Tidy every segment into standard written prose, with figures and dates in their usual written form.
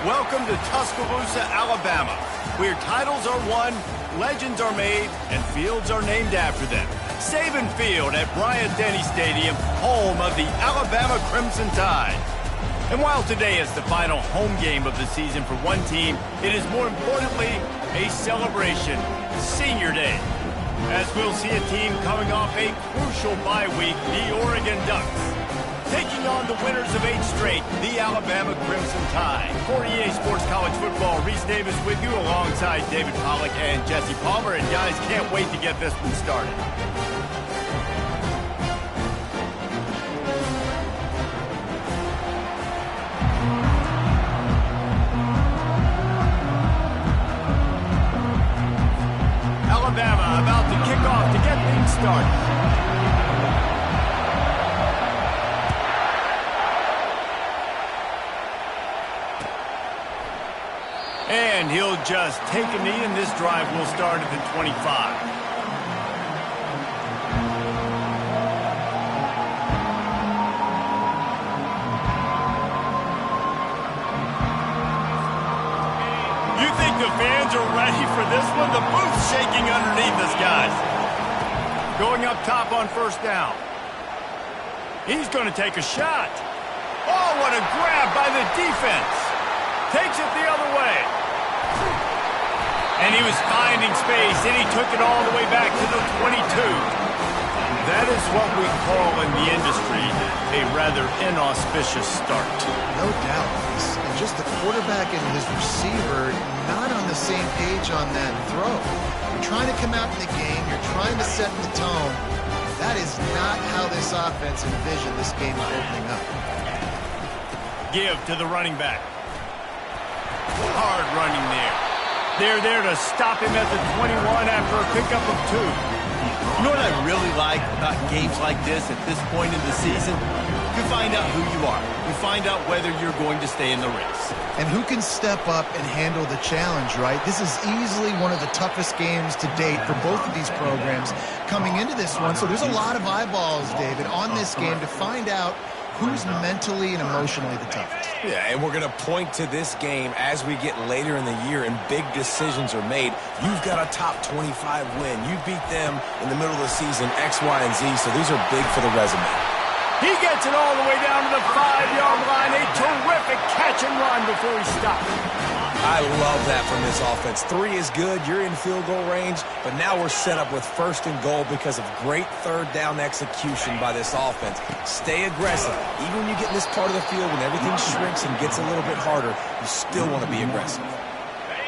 Welcome to Tuscaloosa, Alabama, where titles are won, legends are made, and fields are named after them. Saban Field at Bryant-Denny Stadium, home of the Alabama Crimson Tide. And while today is the final home game of the season for one team, it is more importantly a celebration, Senior Day. As we'll see a team coming off a crucial bye week, the Oregon Ducks, taking on the winners of 8 straight, the Alabama Crimson Tide. For EA Sports College Football, Reese Davis with you alongside David Pollack and Jesse Palmer. And guys, can't wait to get this one started. Alabama about to kick off to get things started. And he'll just take a knee, and this drive will start at the 25. You think the fans are ready for this one? The booth's shaking underneath us, guys. Going up top on first down. He's going to take a shot. Oh, what a grab by the defense. Takes it the other way. And he was finding space, and he took it all the way back to the 22. That is what we call in the industry a rather inauspicious start. No doubt. And just the quarterback and his receiver not on the same page on that throw. You're trying to come out in the game. You're trying to set the tone. That is not how this offense envisioned this game opening up. Give to the running back. Hard running there. They're there to stop him at the 21 after a pickup of 2. You know what I really like about games like this at this point in the season? You find out who you are. You find out whether you're going to stay in the race. And who can step up and handle the challenge, right? This is easily one of the toughest games to date for both of these programs coming into this one. So there's a lot of eyeballs, David, on this game to find out who's mentally and emotionally the toughest. Yeah, and we're going to point to this game as we get later in the year and big decisions are made. You've got a top 25 win. You beat them in the middle of the season, X, Y, and Z, so these are big for the resume. He gets it all the way down to the 5-yard line. A terrific catch and run before he stopped. I love that from this offense. 3 is good. You're in field goal range, but now we're set up with 1st and goal because of great 3rd down execution by this offense. Stay aggressive. Even when you get in this part of the field, when everything shrinks and gets a little bit harder, you still want to be aggressive.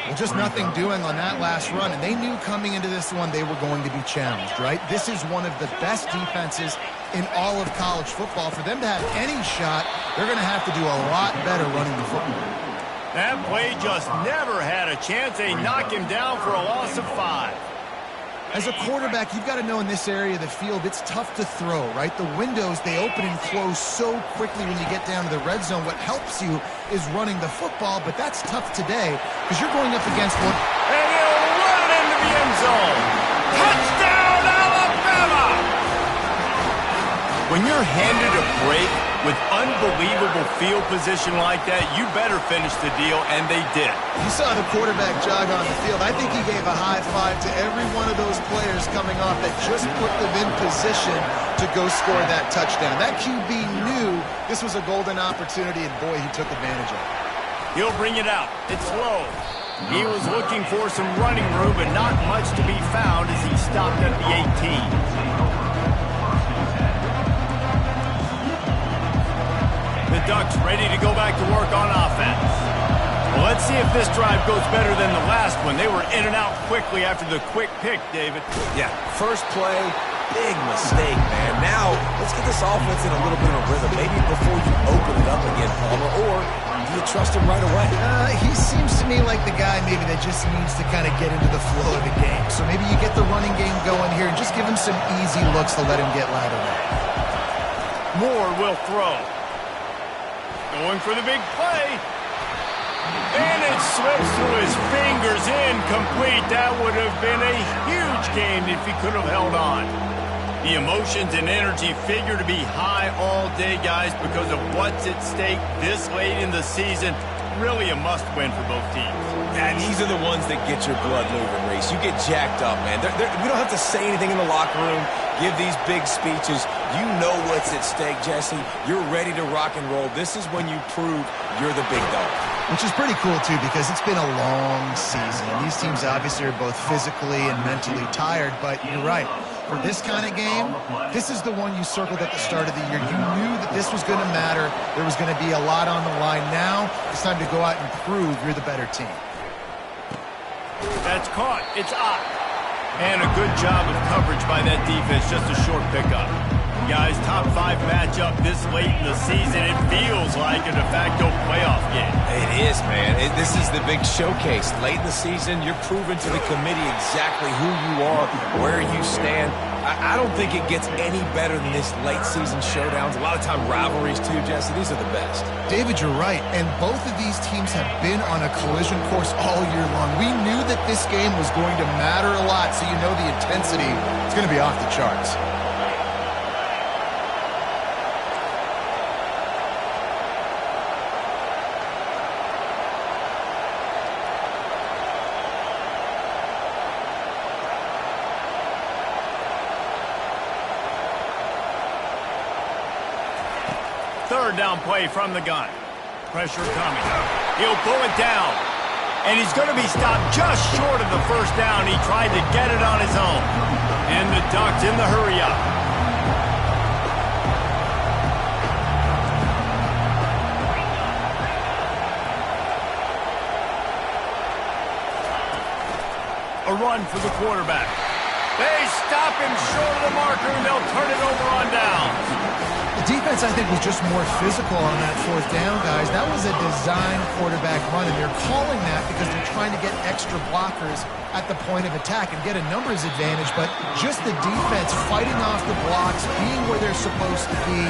Well, just nothing doing on that last run, and they knew coming into this one they were going to be challenged, right? This is one of the best defenses in all of college football. For them to have any shot, they're going to have to do a lot better running the football. That play just never had a chance. They knock him down for a loss of 5. As a quarterback, you've got to know in this area of the field, it's tough to throw, right? The windows, they open and close so quickly when you get down to the red zone. What helps you is running the football, but that's tough today because you're going up against one. And he'll run into the end zone. Touchdown, Alabama! When you're handed a break with unbelievable field position like that, you better finish the deal, and they did. You saw the quarterback jog on the field. I think he gave a high five to every one of those players coming off that just put them in position to go score that touchdown. That QB knew this was a golden opportunity, and boy, he took advantage of it. He'll bring it out. It's low. He was looking for some running room, but not much to be found as he stopped at the 18. The Ducks ready to go back to work on offense. Well, let's see if this drive goes better than the last one. They were in and out quickly after the quick pick, David. Yeah, first play, big mistake, man. Now, let's get this offense in a little bit of a rhythm. Maybe before you open it up again, Palmer, or do you trust him right away? He seems to me like the guy maybe that just needs to kind of get into the flow of the game. So maybe you get the running game going here and just give him some easy looks to let him get lateral. Moore will throw. Going for the big play. And it slips through his fingers, incomplete. That would have been a huge game if he could have held on. The emotions and energy figure to be high all day, guys, because of what's at stake this late in the season. really a must-win for both teams. And these are the ones that get your blood moving, Reese. You get jacked up, man. We don't have to say anything in the locker room, give these big speeches. You know what's at stake, Jesse. You're ready to rock and roll. This is when you prove you're the big dog. Which is pretty cool, too, because it's been a long season. These teams obviously are both physically and mentally tired, but you're right. For this kind of game, this is the one you circled at the start of the year. You knew that this was going to matter. There was going to be a lot on the line. Now it's time to go out and prove you're the better team. That's caught. It's up. And a good job of coverage by that defense. Just a short pickup. Guys, top 5 matchup this late in the season. It feels like a de facto playoff game. It is, man. This is the big showcase. Late in the season, you're proving to the committee exactly who you are, where you stand. I don't think it gets any better than this late season showdowns. A lot of time rivalries, too, Jesse. These are the best. David, you're right. And both of these teams have been on a collision course all year long. We knew that this game was going to matter a lot, so you know the intensity is going to be off the charts. Third down play from the gun. Pressure coming. He'll pull it down. And he's going to be stopped just short of the first down. He tried to get it on his own. And the Ducks in the hurry up. A run for the quarterback. They stop him short of the marker, and they'll turn it over on down. The defense, I think, was just more physical on that fourth down, guys. That was a design quarterback run, and they're calling that because they're trying to get extra blockers at the point of attack and get a numbers advantage, but just the defense fighting off the blocks, being where they're supposed to be,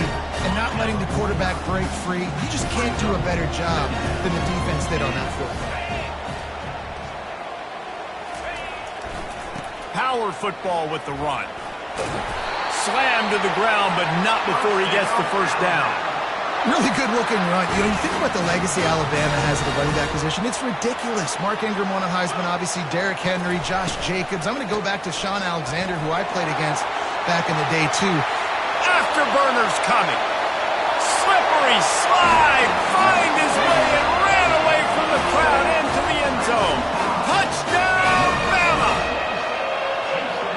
and not letting the quarterback break free. You just can't do a better job than the defense did on that fourth down. Power football with the run. Slammed to the ground, but not before he gets the first down. Really good-looking run. You know, you think about the legacy Alabama has at the running back position. It's ridiculous. Mark Ingram won a Heisman, obviously. Derrick Henry, Josh Jacobs. I'm going to go back to Sean Alexander, who I played against back in the day, too. Afterburners coming. Slippery slide. Find his way and ran away from the crowd into the end zone. Touchdown, Bama!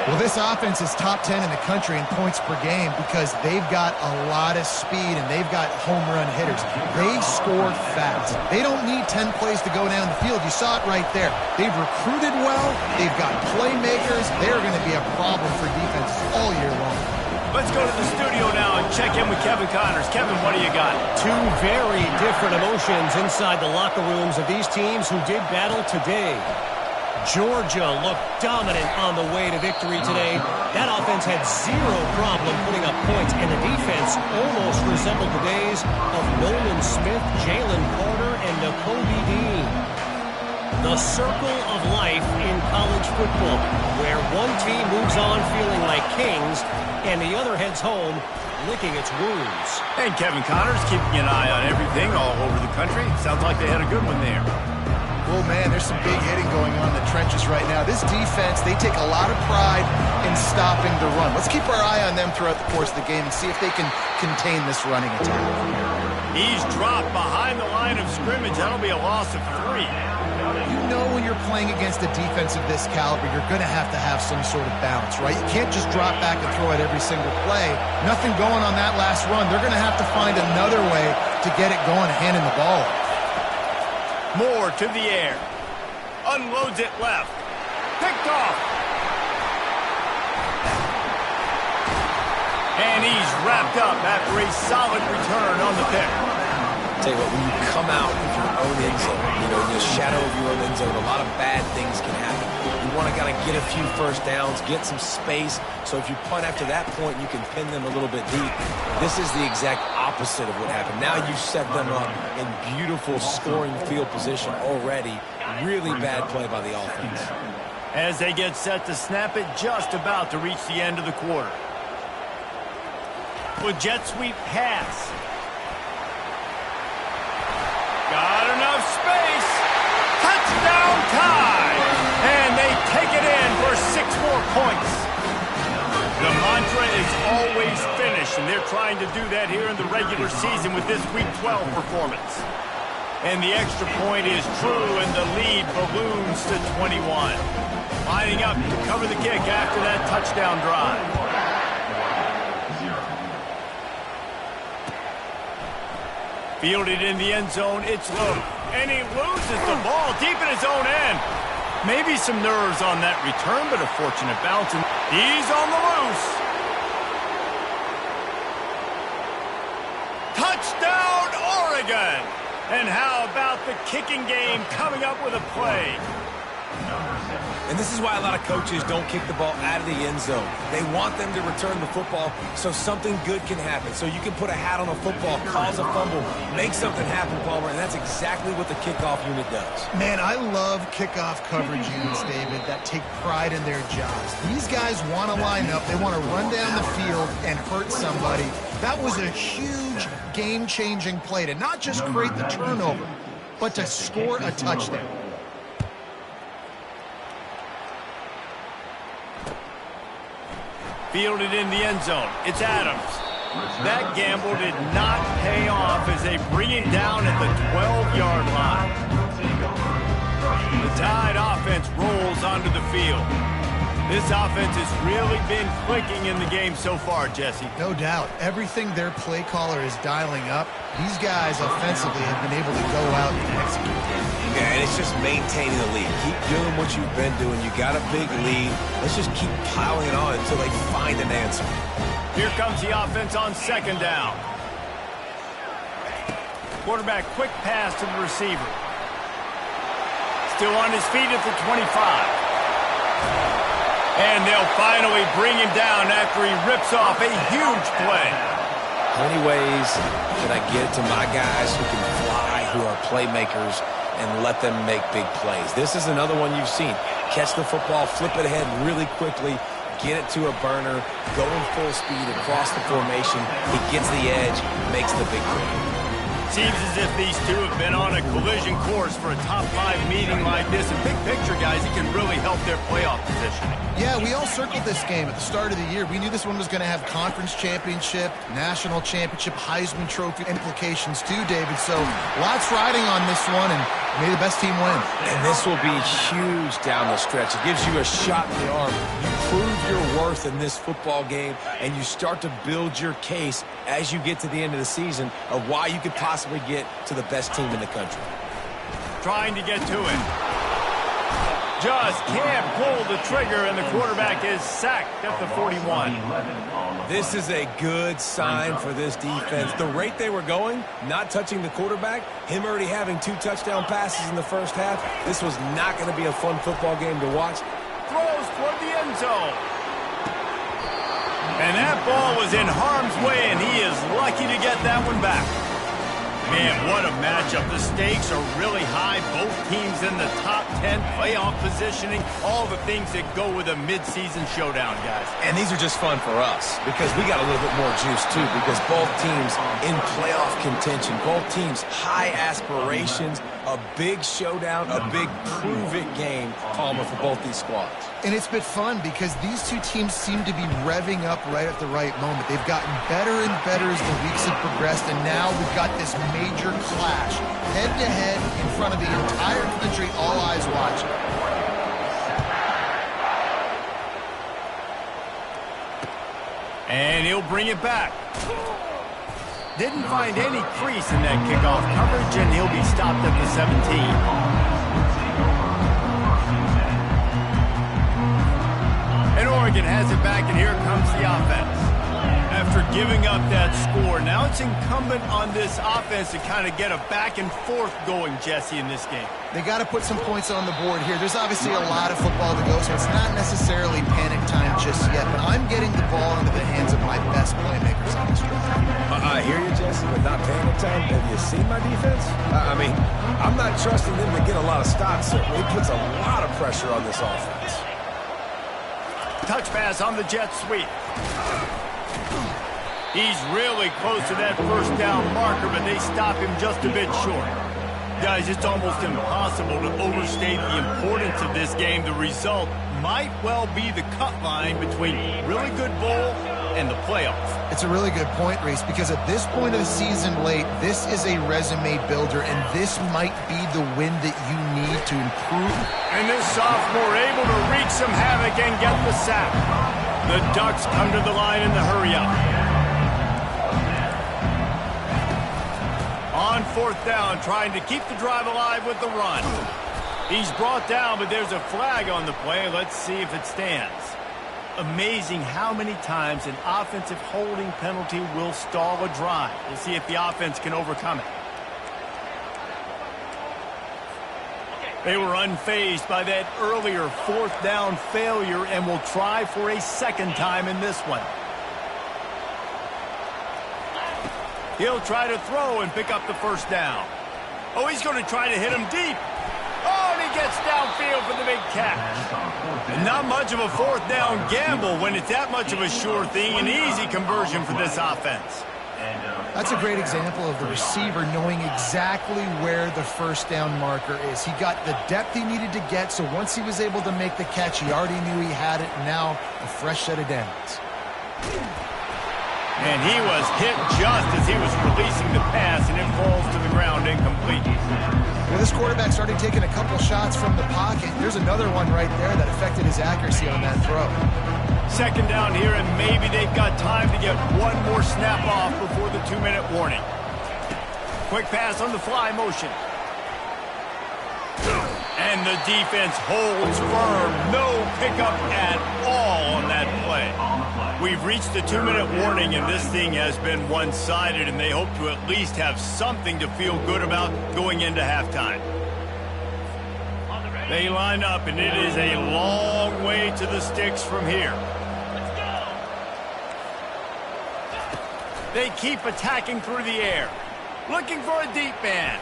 Well, this offense is top 10 in the country in points per game because they've got a lot of speed and they've got home run hitters. They score fast. They don't need 10 plays to go down the field. You saw it right there. They've recruited well. They've got playmakers. They're going to be a problem for defense all year long. Let's go to the studio now and check in with Kevin Connors. Kevin, what do you got? Two very different emotions inside the locker rooms of these teams who did battle today. Georgia looked dominant on the way to victory today. That offense had zero problem putting up points, and the defense almost resembled the days of Nolan Smith, Jalen Carter, and Nakobe Dean. The circle of life in college football, where one team moves on feeling like kings, and the other heads home licking its wounds. And Kevin Connors keeping an eye on everything all over the country. Sounds like they had a good one there. Well, man, there's some big hitting going on in the trenches right now. This defense, they take a lot of pride in stopping the run. Let's keep our eye on them throughout the course of the game and see if they can contain this running attack. He's dropped behind the line of scrimmage. That'll be a loss of 3. You know when you're playing against a defense of this caliber, you're going to have some sort of balance, right? You can't just drop back and throw it every single play. Nothing going on that last run. They're going to have to find another way to get it going, handing the ball off. Moore to the air. Unloads it left. Picked off. And he's wrapped up after a solid return on the pick. Tell you what, when you come out of your own end zone, you know, in the shadow of your own end zone, a lot of bad things can happen. You want to kind of get a few first downs, get some space, so if you punt after that point, you can pin them a little bit deep. This is the exact opposite of what happened. Now you set them up in beautiful scoring field position already. Really bad play by the offense. As they get set to snap it, just about to reach the end of the quarter. With jet sweep pass. Got enough space. Touchdown tie. And they take it in for 6 more points. The mantra is always finish, and they're trying to do that here in the regular season with this Week 12 performance. And the extra point is true, and the lead balloons to 21. Lining up to cover the kick after that touchdown drive. Fielded in the end zone, it's low. And he loses the ball deep in his own end. Maybe some nerves on that return, but a fortunate bounce. And he's on the loose. Touchdown, Oregon! And how about the kicking game coming up with a play? And this is why a lot of coaches don't kick the ball out of the end zone. They want them to return the football so something good can happen. So you can put a hat on a football, cause a fumble, make something happen, Palmer, and that's exactly what the kickoff unit does. Man, I love kickoff coverage units, David, that take pride in their jobs. These guys want to line up. They want to run down the field and hurt somebody. That was a huge game-changing play to not just create the turnover, but to score a touchdown. Fielded in the end zone. It's Adams. That gamble did not pay off as they bring him down at the 12-yard line. The Tide offense rolls onto the field. This offense has really been clicking in the game so far, Jesse. No doubt. Everything their play caller is dialing up, these guys offensively have been able to go out and execute. Yeah, and it's just maintaining the lead. Keep doing what you've been doing. You got a big lead. Let's just keep piling it on until they find an answer. Here comes the offense on 2nd down. Quarterback quick pass to the receiver. Still on his feet at the 25. And they'll finally bring him down after he rips off a huge play. How many ways can I get it to my guys who can fly, who are playmakers, and let them make big plays? This is another one you've seen. Catch the football, flip it ahead really quickly, get it to a burner, going full speed across the formation. He gets the edge, makes the big play. Seems as if these two have been on a collision course for a top 5 meeting like this. And big picture, guys, it can really help their playoff positioning. Yeah, we all circled this game at the start of the year. We knew this one was going to have conference championship, national championship, Heisman Trophy implications too, David. So lots riding on this one, and may the best team win. And this will be huge down the stretch. It gives you a shot in the arm. You prove your worth in this football game, and you start to build your case as you get to the end of the season of why you could possibly get to the best team in the country. Trying to get to it. Just can't pull the trigger, and the quarterback is sacked at the 41. This is a good sign for this defense. The rate they were going, not touching the quarterback, him already having 2 touchdown passes in the first half, this was not going to be a fun football game to watch. Throws toward the end zone. And that ball was in harm's way, and he is lucky to get that one back. Man, what a matchup. The stakes are really high. Both teams in the top 10, playoff positioning, all the things that go with a midseason showdown, guys. And these are just fun for us because we got a little bit more juice, too, because both teams in playoff contention, both teams high aspirations, a big showdown, a big prove-it game, Palmer, for both these squads. And it's been fun because these two teams seem to be revving up right at the right moment. They've gotten better and better as the weeks have progressed, and now we've got this major clash, head-to-head in front of the entire country, all eyes watching. And he'll bring it back. Didn't find any crease in that kickoff coverage, and he'll be stopped at the 17. And Oregon has it back, and here comes the offense. After giving up that score, now it's incumbent on this offense to kind of get a back and forth going, Jesse, in this game. They got to put some points on the board here. There's obviously a lot of football to go, so it's not necessarily panic time just yet, but I'm getting the ball into the hands of my best playmakers on this drive. I hear you, Jesse, but not panic time. Have you seen my defense? I mean, I'm not trusting them to get a lot of stops. It puts a lot of pressure on this offense. Touch pass on the jet sweep. He's really close to that first down marker, but they stop him just a bit short. Guys, it's almost impossible to overstate the importance of this game. The result might well be the cut line between really good bowl and the playoffs. It's a really good point, Reese, because at this point of the season late, this is a resume builder, and this might be the win that you need to improve. And this sophomore able to wreak some havoc and get the sack. The Ducks come to the line in the hurry-up. On 4th down, trying to keep the drive alive with the run. He's brought down, but there's a flag on the play. Let's see if it stands. Amazing how many times an offensive holding penalty will stall a drive. We'll see if the offense can overcome it. They were unfazed by that earlier 4th down failure and will try for a second time in this one. He'll try to throw and pick up the first down. Oh, he's going to try to hit him deep. Oh, and he gets downfield for the big catch. And not much of a 4th down gamble when it's that much of a sure thing. An easy conversion for this offense. That's a great example of the receiver knowing exactly where the first down marker is. He got the depth he needed to get, so once he was able to make the catch, he already knew he had it, and now a fresh set of downs. And he was hit just as he was releasing the pass, and it falls to the ground incomplete. Well, this quarterback started taking a couple shots from the pocket. There's another one right there that affected his accuracy on that throw. Second down here, and maybe they've got time to get one more snap off before the 2-minute warning. Quick pass on the fly motion. And the defense holds firm. No pickup at all on that play. We've reached the 2-minute warning, and this thing has been one-sided, and they hope to at least have something to feel good about going into halftime. They line up, and it is a long way to the sticks from here. They keep attacking through the air, looking for a deep man.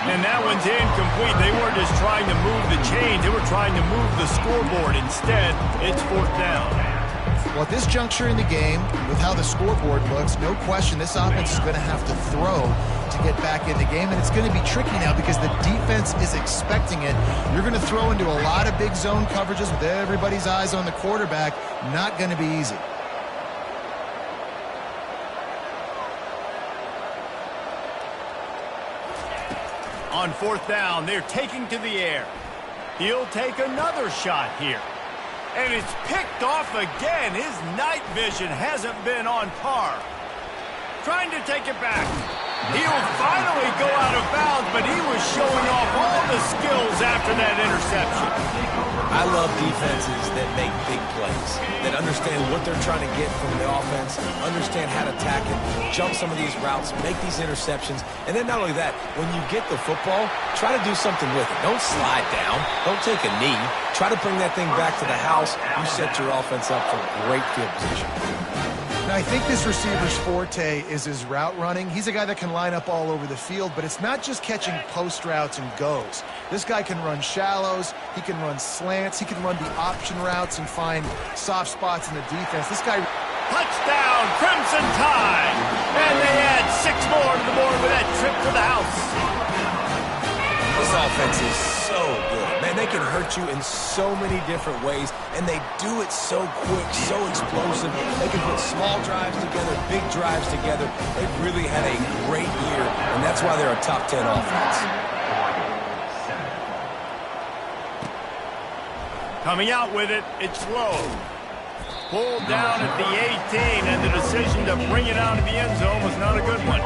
And that one's incomplete. They weren't just trying to move the chains. They were trying to move the scoreboard. Instead, it's 4th down. Well, at this juncture in the game, with how the scoreboard looks, no question this offense is going to have to throw to get back in the game, and it's going to be tricky now because the defense is expecting it. You're going to throw into a lot of big zone coverages with everybody's eyes on the quarterback. Not going to be easy. On 4th down, they're taking to the air. He'll take another shot here. And it's picked off again. His night vision hasn't been on par. Trying to take it back. He'll finally go out of bounds, but he was showing off all the skills after that interception. I love defenses that make big plays, that understand what they're trying to get from the offense, understand how to attack it, jump some of these routes, make these interceptions, and then not only that, when you get the football, try to do something with it. Don't slide down. Don't take a knee. Try to bring that thing back to the house. You set your offense up for great field position. Now, I think this receiver's forte is his route running. He's a guy that can line up all over the field, but it's not just catching post routes and goes. This guy can run shallows, he can run slants, he can run the option routes and find soft spots in the defense. This guy... Touchdown, Crimson Tide! And they add 6 more to the board with that trip to the house. This offense is so good. Man, they can hurt you in so many different ways, and they do it so quick, so explosive. They can put small drives together, big drives together. They've really had a great year, and that's why they're a top 10 offense. Coming out with it, it's Lowe. Pulled down at the 18, and the decision to bring it out of the end zone was not a good one.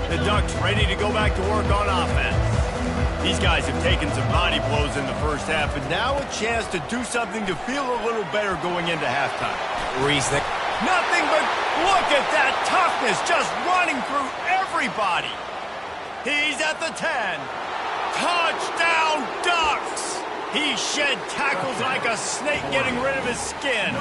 The Ducks ready to go back to work on offense. These guys have taken some body blows in the first half, and now a chance to do something to feel a little better going into halftime. Reese, nothing but look at that toughness just running through everybody. He's at the 10. Touchdown, Ducks! He shed tackles like a snake getting rid of his skin.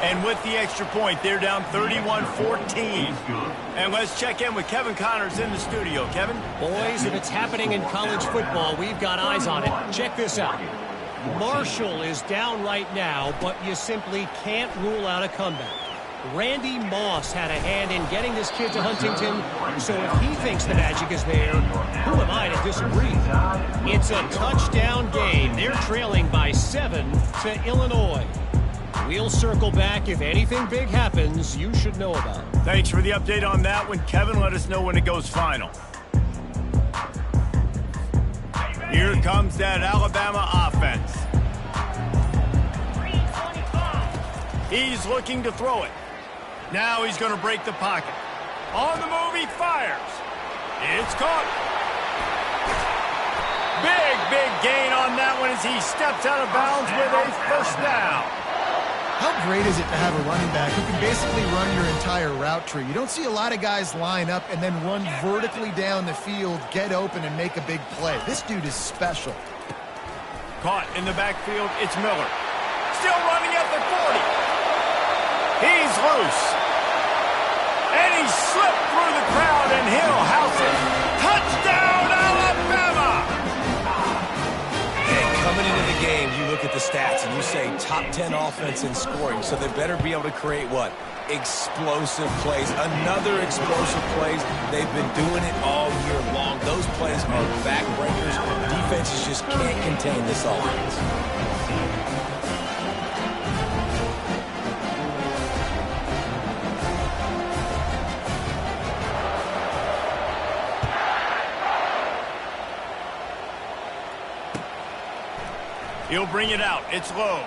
And with the extra point, they're down 31-14. And let's check in with Kevin Connors in the studio. Kevin? Boys, if it's happening in college football, we've got eyes on it. Check this out. Marshall is down right now, but you simply can't rule out a comeback. Randy Moss had a hand in getting this kid to Huntington, so if he thinks the magic is there, who am I to disagree? It's a touchdown game. They're trailing by 7 to Illinois. We'll circle back. If anything big happens, you should know about it. Thanks for the update on that one, Kevin. Let us know when it goes final. Here comes that Alabama offense. He's looking to throw it. Now he's going to break the pocket. On the move, he fires. It's caught. Big gain on that one as he steps out of bounds with a first down. How great is it to have a running back who can basically run your entire route tree? You don't see a lot of guys line up and then run vertically down the field, get open, and make a big play. This dude is special. Caught in the backfield, it's Miller. Still running at the 40. He's loose. And he slipped through the crowd, and he'll house it. Touchdown, Alabama! And coming into the game, you look at the stats and you say top 10 offense in scoring, so they better be able to create what? Explosive plays. Another explosive plays. They've been doing it all year long. Those plays are backbreakers. Defenses just can't contain this offense. He'll bring it out. It's low.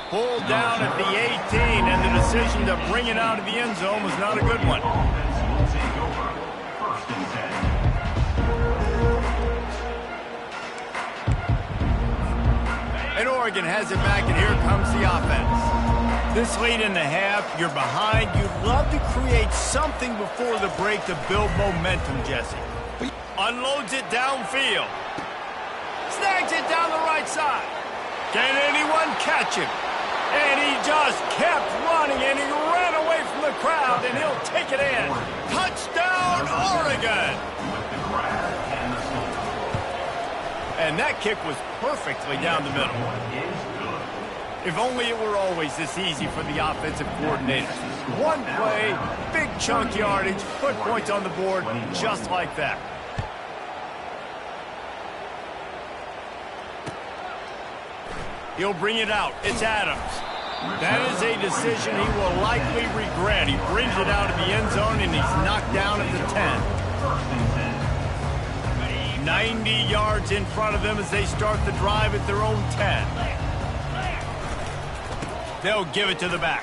Pulled down at the 18, and the decision to bring it out of the end zone was not a good one. And Oregon has it back, and here comes the offense. This late in the half, you're behind. You'd love to create something before the break to build momentum, Jesse. Unloads it downfield. Snags it down the right side. Can anyone catch him? And he just kept running, and he ran away from the crowd, and he'll take it in. Touchdown, Oregon! And that kick was perfectly down the middle. If only it were always this easy for the offensive coordinators. One play, big chunk yardage, put points on the board, just like that. He'll bring it out. It's Adams. That is a decision he will likely regret. He brings it out of the end zone, and he's knocked down at the 10. 90 yards in front of them as they start the drive at their own 10. They'll give it to the back.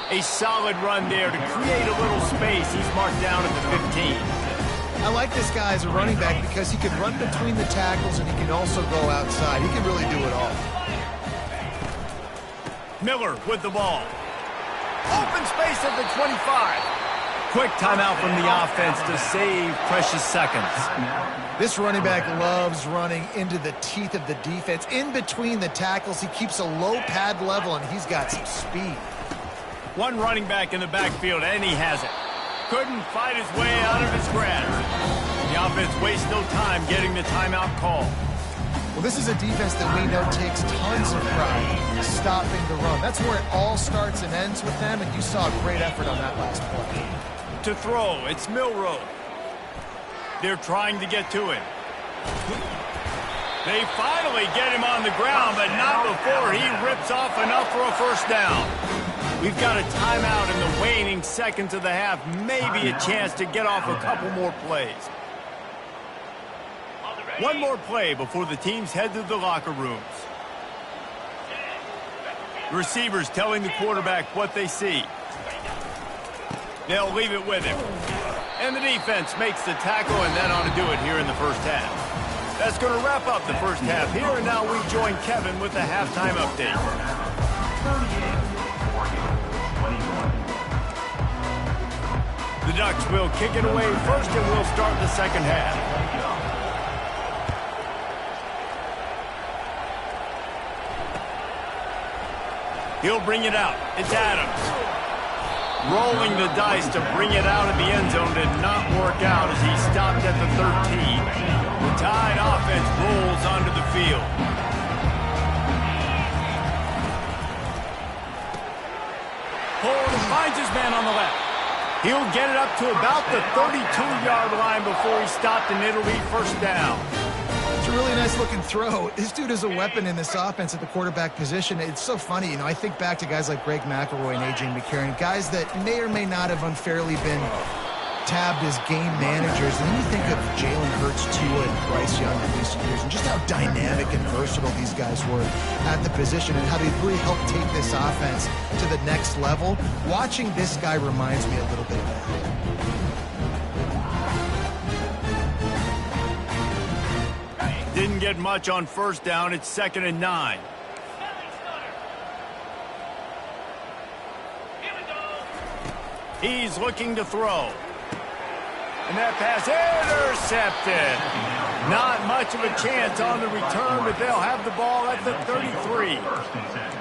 A solid run there to create a little space. He's marked down at the 15. I like this guy as a running back because he can run between the tackles and he can also go outside. He can really do it all. Miller with the ball. Open space at the 25. Quick timeout from the offense to save precious seconds. This running back loves running into the teeth of the defense. In between the tackles, he keeps a low pad level, and he's got some speed. One running back in the backfield, and he has it. Couldn't fight his way out of his grasp. The offense wastes no time getting the timeout call. Well, this is a defense that we know takes tons of pride in stopping the run. That's where it all starts and ends with them, and you saw a great effort on that last play. To throw, it's Milroe. They're trying to get to him. They finally get him on the ground, but not before he rips off enough for a first down. We've got a timeout in the waning seconds of the half. Maybe a chance to get off a couple more plays. One more play before the teams head to the locker rooms. Receivers telling the quarterback what they see. They'll leave it with him. And the defense makes the tackle, and that ought to do it here in the first half. That's going to wrap up the first half here, and now we join Kevin with the halftime update. The Ducks will kick it away first, and we'll start the second half. He'll bring it out. It's Adams. Rolling the dice to bring it out of the end zone did not work out as he stopped at the 13. The Tide offense rolls onto the field. Ford finds his man on the left. He'll get it up to about the 32-yard line before he stopped, and it'll be first down. It's a really nice-looking throw. This dude is a weapon in this offense at the quarterback position. It's so funny. You know, I think back to guys like Greg McElroy and A.J. McCarron, guys that may or may not have unfairly been tabbed as game managers. And then you think of Jalen Hurts, Tua, and Bryce Young in recent years, and just how dynamic and versatile these guys were at the position and how they really helped take this offense to the next level. Watching this guy reminds me a little bit of that. Didn't get much on first down. It's 2nd and 9. He's looking to throw. And that pass intercepted. Not much of a chance on the return, but they'll have the ball at the 33.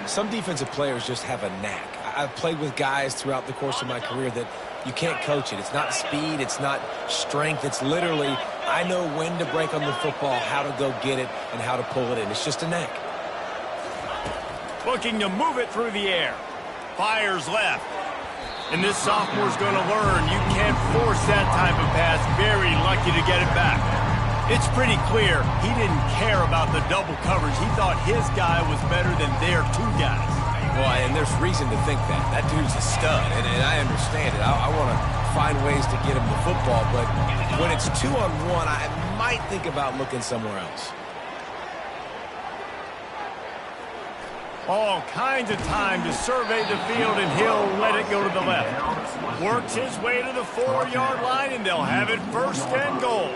Some defensive players just have a knack. I've played with guys throughout the course of my career that you can't coach it. It's not speed. It's not strength. It's literally, I know when to break on the football, how to go get it, and how to pull it in. It's just a knack. Looking to move it through the air. Fires left. And this sophomore's going to learn you can't force that type of pass. Very lucky to get it back. It's pretty clear he didn't care about the double coverage. He thought his guy was better than their two guys. Well, and there's reason to think that. That dude's a stud, and I understand it. I want to find ways to get him the football, but when it's 2-on-1, I might think about looking somewhere else. All kinds of time to survey the field, and he'll let it go to the left. Works his way to the 4-yard line, and they'll have it 1st and goal.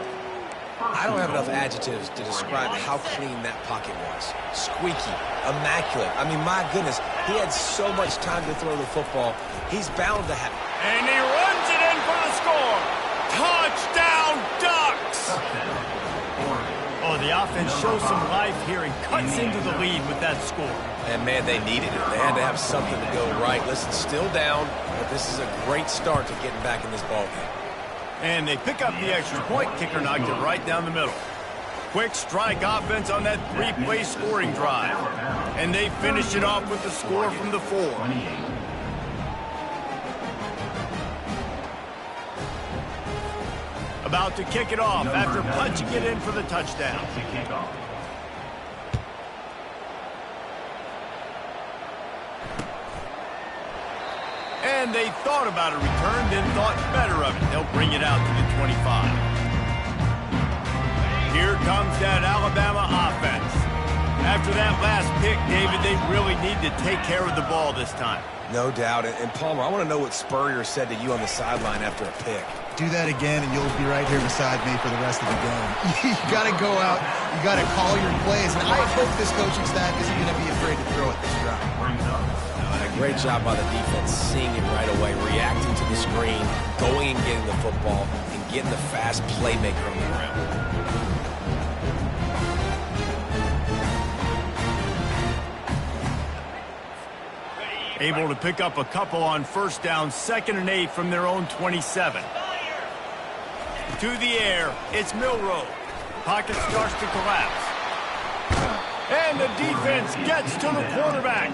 I don't have enough adjectives to describe how clean that pocket was. Squeaky, immaculate. I mean, my goodness, he had so much time to throw the football. He's bound to have. And he runs it in for the score. Touchdown, Ducks! Oh, the offense shows some life here and cuts into the lead with that score. And, man, they needed it. They had to have something to go right. Listen, still down, but this is a great start to getting back in this ballgame. And they pick up the extra point. Kicker knocked it right down the middle. Quick strike offense on that 3-play scoring drive. And they finish it off with the score from the 4. About to kick it off after punching it in for the touchdown. And they thought about a return, then thought better of it. They'll bring it out to the 25. Here comes that Alabama offense. After that last pick, David, they really need to take care of the ball this time. No doubt. And Palmer, I want to know what Spurrier said to you on the sideline after a pick. Do that again, and you'll be right here beside me for the rest of the game. You got to go out. You got to call your plays. And I hope this coaching staff isn't going to be afraid to throw it this drive. Great job by the defense, seeing it right away, reacting to the screen, going and getting the football, and getting the fast playmaker on the ground. Able to pick up a couple on first down, 2nd and 8 from their own 27. To the air, it's Milroe. Pocket starts to collapse. And the defense gets to the quarterback.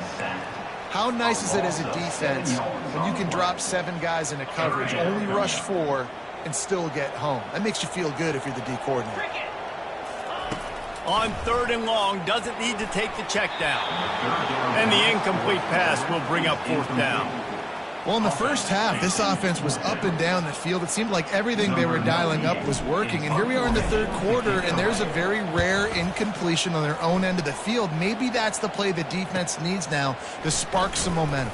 How nice is it as a defense when you can drop 7 guys into coverage, only rush 4, and still get home? That makes you feel good if you're the D coordinator. On 3rd and long, doesn't need to take the check down. And the incomplete pass will bring up 4th down. Well, in the first half, this offense was up and down the field. It seemed like everything they were dialing up was working. And here we are in the 3rd quarter, and there's a very rare incompletion on their own end of the field. Maybe that's the play the defense needs now to spark some momentum.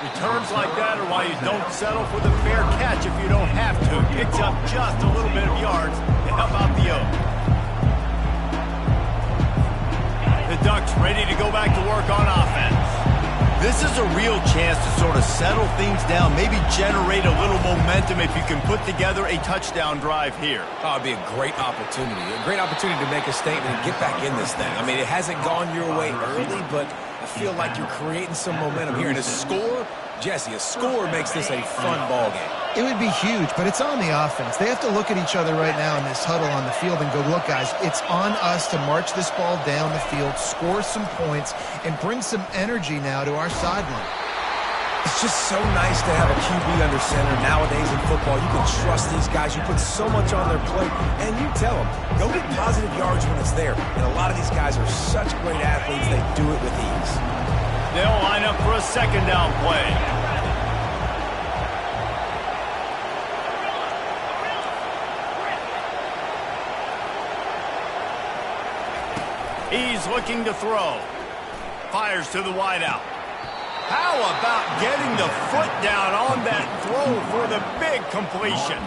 Returns like that are why you don't settle for the fair catch if you don't have to. Picks up just a little bit of yards to help out the Oak. The Ducks ready to go back to work on offense. This is a real chance to sort of settle things down, maybe generate a little momentum if you can put together a touchdown drive here. Oh, it'd be a great opportunity to make a statement and get back in this thing. I mean, it hasn't gone your way early, but I feel like you're creating some momentum here. And a score, Jesse, a score makes this a fun ball game. It would be huge, but it's on the offense. They have to look at each other right now in this huddle on the field and go, look, guys, it's on us to march this ball down the field, score some points, and bring some energy now to our sideline. It's just so nice to have a QB under center. Nowadays in football, you can trust these guys. You put so much on their plate, and you tell them, go get positive yards when it's there. And a lot of these guys are such great athletes, they do it with ease. They'll line up for a second down play. He's looking to throw. Fires to the wideout. How about getting the foot down on that throw for the big completion?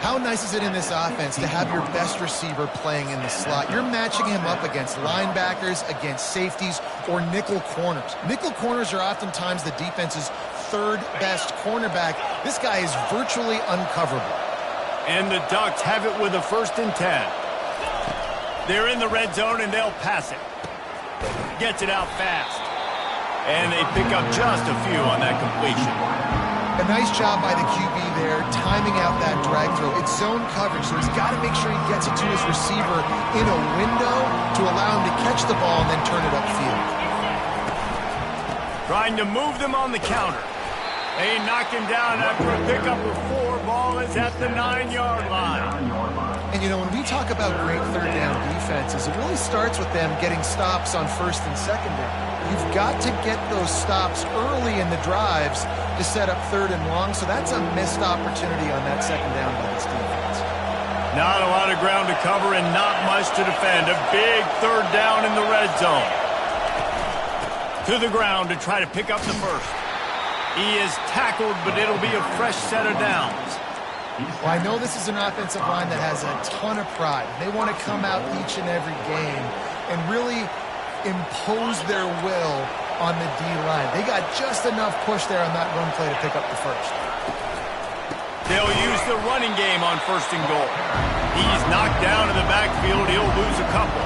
How nice is it in this offense to have your best receiver playing in the slot? You're matching him up against linebackers, against safeties, or nickel corners. Nickel corners are oftentimes the defense's third best cornerback. This guy is virtually uncoverable. And the Ducks have it with a 1st and 10. They're in the red zone, and they'll pass it. Gets it out fast. And they pick up just a few on that completion. A nice job by the QB there, timing out that drag throw. It's zone coverage, so he's got to make sure he gets it to his receiver in a window to allow him to catch the ball and then turn it upfield. Trying to move them on the counter. They knock him down after a pickup of 4. Ball is at the 9-yard line. And, you know, when we talk about great third down defenses, it really starts with them getting stops on 1st and 2nd down. You've got to get those stops early in the drives to set up 3rd and long, so that's a missed opportunity on that 2nd down by this defense. Not a lot of ground to cover and not much to defend. A big 3rd down in the red zone. To the ground to try to pick up the 1st. He is tackled, but it'll be a fresh set of downs. Well, I know this is an offensive line that has a ton of pride. They want to come out each and every game and really impose their will on the D-line. They got just enough push there on that run play to pick up the 1st. They'll use the running game on 1st and goal. He's knocked down in the backfield. He'll lose a couple.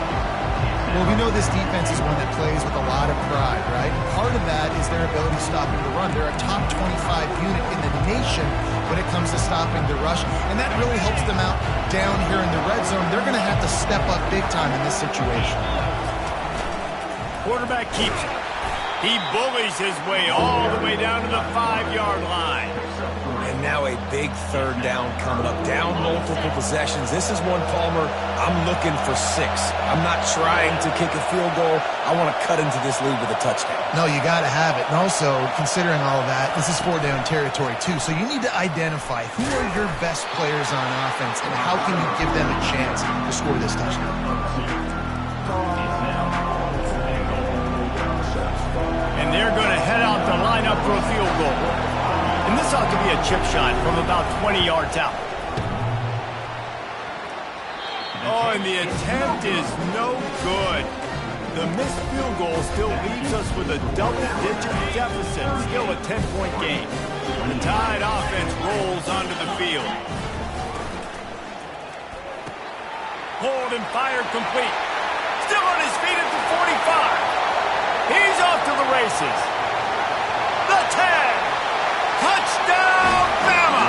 Well, we know this defense is one that plays with a lot of pride, right? Part of that is their ability stopping the run. They're a top 25 unit in the nation when it comes to stopping the rush, and that really helps them out down here in the red zone. They're going to have to step up big time in this situation. Quarterback keeps it. He bullies his way all the way down to the 5-yard line. And now a big 3rd down coming up. Down multiple possessions. This is one, Palmer, I'm looking for 6. I'm not trying to kick a field goal. I want to cut into this lead with a touchdown. No, you got to have it. And also, considering all of that, this is 4-down territory too. So you need to identify who are your best players on offense and how can you give them a chance to score this touchdown. And they're going to head out to line up for a field goal. And this ought to be a chip shot from about 20 yards out. Oh, and the attempt is no good. The missed field goal still leaves us with a double-digit deficit. Still a 10-point game. The Tide offense rolls onto the field. Pulled and fired complete. Still on his feet at the 45. He's off to the races. The 10. Touchdown, Bama!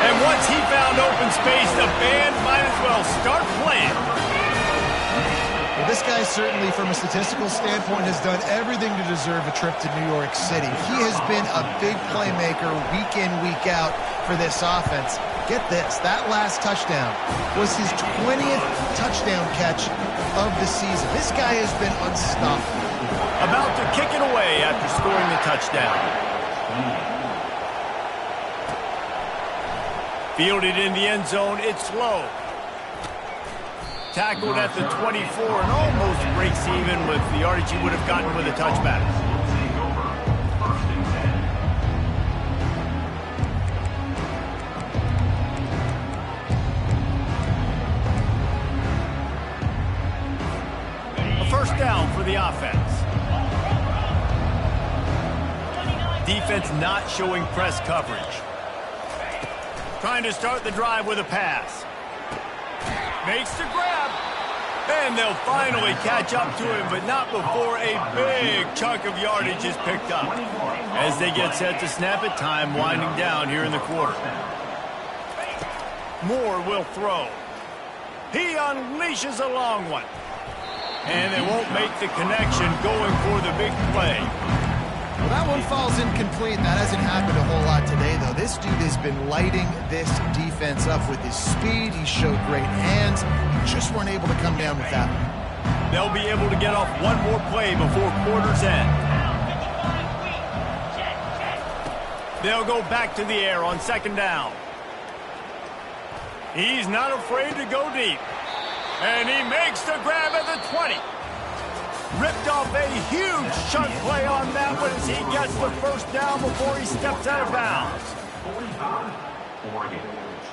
And once he found open space, the band might as well start playing. Well, this guy certainly, from a statistical standpoint, has done everything to deserve a trip to New York City. He has been a big playmaker week in, week out for this offense. Get this, that last touchdown was his 20th touchdown catch of the season. This guy has been unstoppable. About to kick it away after scoring the touchdown. Fielded in the end zone, it's low. Tackled at the 24 and almost breaks even with the yardage he would have gotten with a touchback. A 1st down for the offense. Defense not showing press coverage. Trying to start the drive with a pass. Makes the grab. And they'll finally catch up to him, but not before a big chunk of yardage is picked up. As they get set to snap it, time winding down here in the quarter. Moore will throw. He unleashes a long one. And they won't make the connection going for the big play. Well, that one falls incomplete. That hasn't happened a whole lot today, though. This dude has been lighting this defense up with his speed. He showed great hands. Just weren't able to come down with that one. They'll be able to get off one more play before quarter's end. They'll go back to the air on second down. He's not afraid to go deep. And he makes the grab at the 20. Ripped off a huge chunk play on that one as he gets the first down before he steps out of bounds.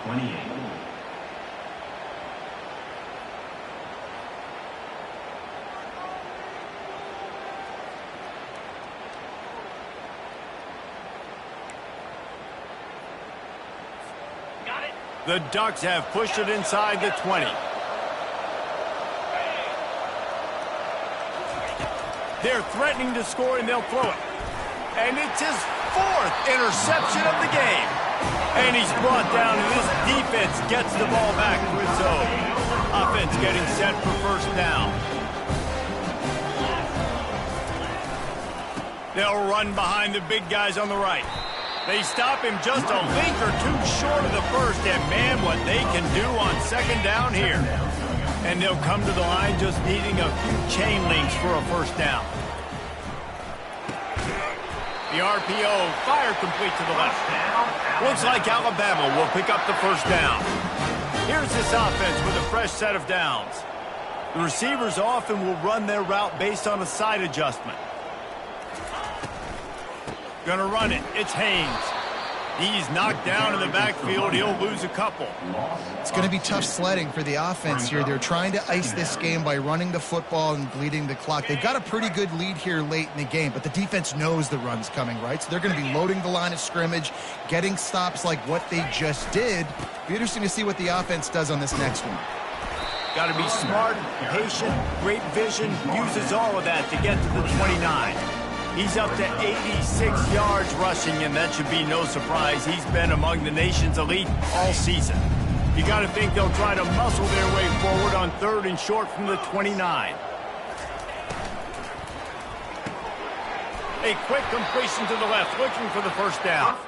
28. The Ducks have pushed it inside the 20. They're threatening to score, and they'll throw it. And it's his 4th interception of the game. And he's brought down, and this defense gets the ball back to its own. Offense getting set for first down. They'll run behind the big guys on the right. They stop him just a link or two short of the first, and man, what they can do on second down here. And they'll come to the line just needing a few chain links for a first down. The RPO, fire complete to the left. Looks like Alabama will pick up the first down. Here's this offense with a fresh set of downs. The receivers often will run their route based on a side adjustment. Gonna run it. It's Haynes. He's knocked down in the backfield. He'll lose a couple. It's going to be tough sledding for the offense here. They're trying to ice this game by running the football and bleeding the clock. They've got a pretty good lead here late in the game, but the defense knows the run's coming, right? So they're going to be loading the line of scrimmage, getting stops like what they just did. Be interesting to see what the offense does on this next one. Got to be smart, patient, great vision, uses all of that to get to the 29. He's up to 86 yards rushing, and that should be no surprise. He's been among the nation's elite all season. You got to think they'll try to muscle their way forward on 3rd and short from the 29. A quick completion to the left, looking for the first down.